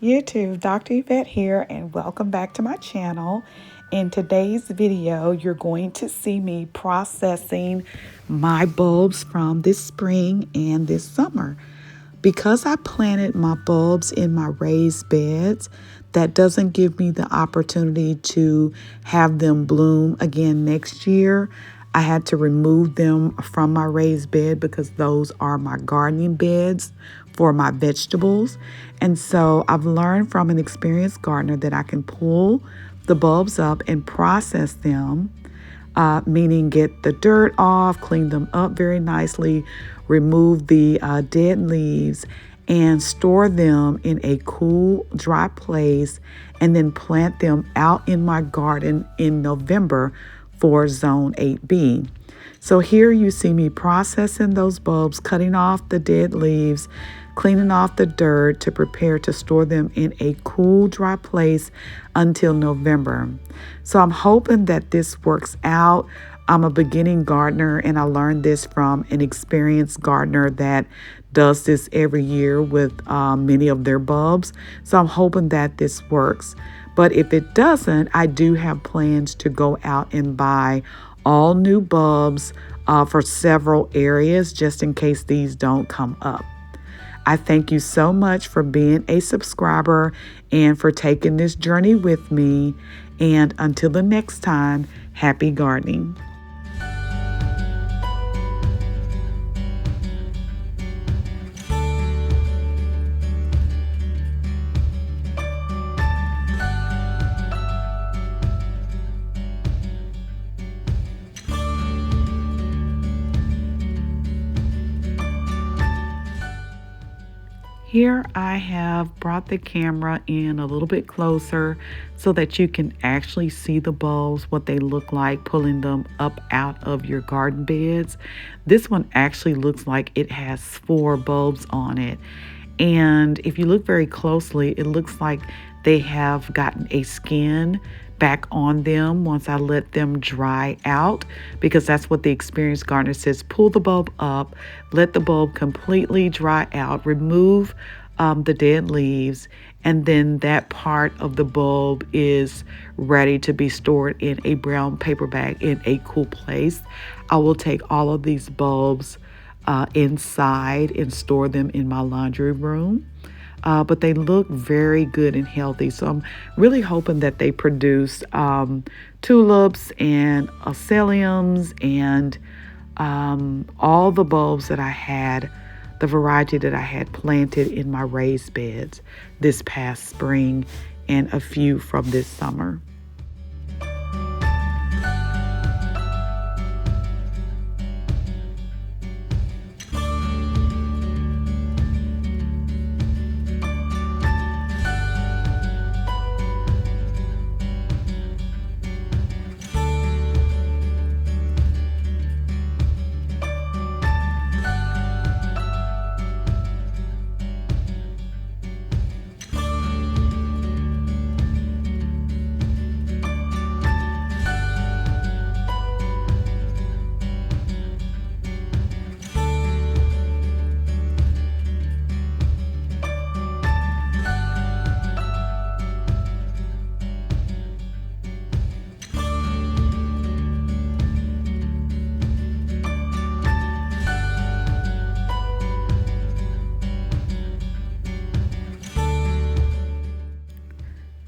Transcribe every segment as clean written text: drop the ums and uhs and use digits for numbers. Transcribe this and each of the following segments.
YouTube, Dr. Evette here, and welcome back to my channel. In today's video, you're going to see me processing my bulbs from this spring and this summer. Because I planted my bulbs in my raised beds, that doesn't give me the opportunity to have them bloom again next year. I had to remove them from my raised bed because those are my gardening beds for my vegetables. And so I've learned from an experienced gardener that I can pull the bulbs up and process them, meaning get the dirt off, clean them up very nicely, remove the dead leaves, and store them in a cool, dry place, and then plant them out in my garden in November for Zone 8B. So here you see me processing those bulbs, cutting off the dead leaves, cleaning off the dirt to prepare to store them in a cool, dry place until November. So I'm hoping that this works out. I'm a beginning gardener, and I learned this from an experienced gardener that does this every year with many of their bulbs. So I'm hoping that this works. But if it doesn't, I do have plans to go out and buy all new bulbs for several areas just in case these don't come up. I thank you so much for being a subscriber and for taking this journey with me. And until the next time, happy gardening. Here I have brought the camera in a little bit closer so that you can actually see the bulbs, what they look like, pulling them up out of your garden beds. This one actually looks like it has 4 bulbs on it. And if you look very closely, it looks like they have gotten a skin back on them once I let them dry out, because that's what the experienced gardener says. Pull the bulb up, let the bulb completely dry out, remove the dead leaves, and then that part of the bulb is ready to be stored in a brown paper bag in a cool place. I will take all of these bulbs inside and store them in my laundry room. But they look very good and healthy. So I'm really hoping that they produce tulips and azaleas and all the bulbs that I had, the variety that I had planted in my raised beds this past spring and a few from this summer.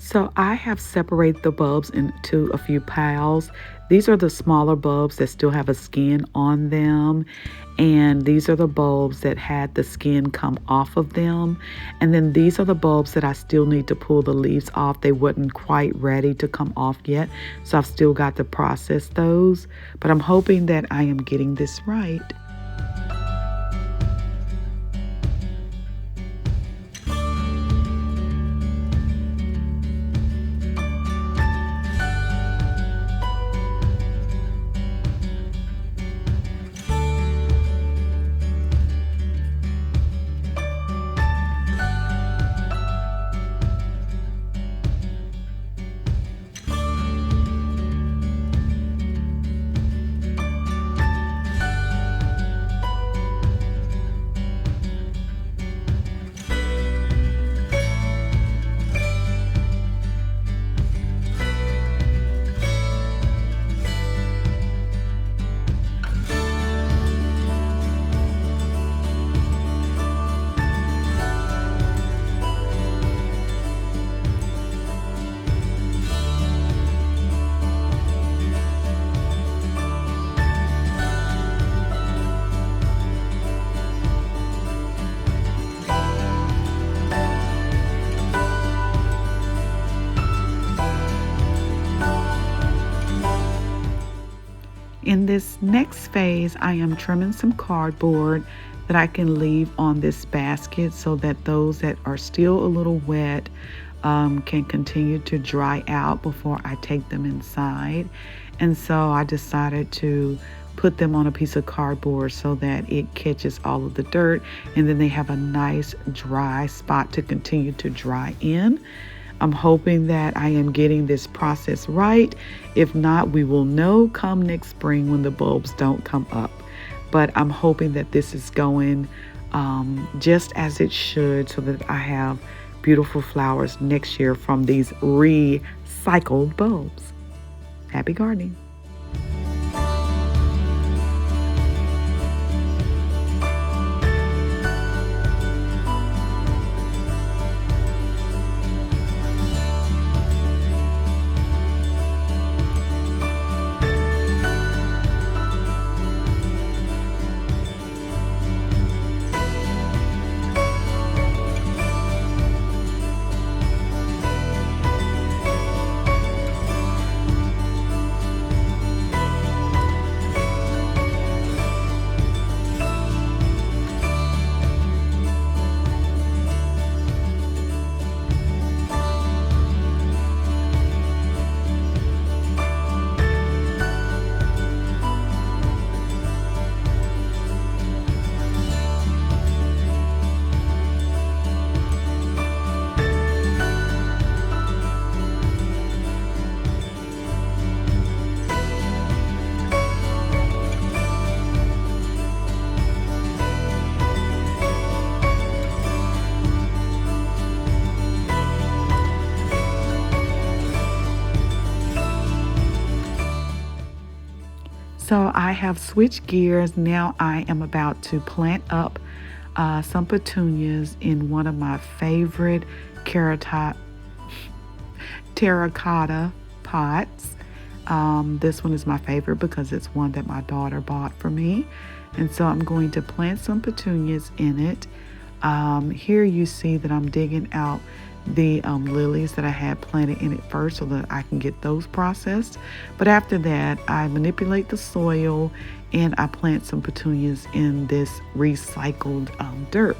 So I have separated the bulbs into a few piles. These are the smaller bulbs that still have a skin on them. And these are the bulbs that had the skin come off of them. And then these are the bulbs that I still need to pull the leaves off. They weren't quite ready to come off yet. So I've still got to process those. But I'm hoping that I am getting this right. In this next phase, I am trimming some cardboard that I can leave on this basket so that those that are still a little wet can continue to dry out before I take them inside. And so I decided to put them on a piece of cardboard so that it catches all of the dirt, and then they have a nice dry spot to continue to dry in. I'm hoping that I am getting this process right. If not, we will know come next spring when the bulbs don't come up. But I'm hoping that this is going just as it should, so that I have beautiful flowers next year from these recycled bulbs. Happy gardening. So I have switched gears. Now I am about to plant up some petunias in one of my favorite terracotta pots. This one is my favorite because it's one that my daughter bought for me. And so I'm going to plant some petunias in it. Here you see that I'm digging out the lilies that I had planted in it first so that I can get those processed. But after that, I manipulate the soil and I plant some petunias in this recycled dirt.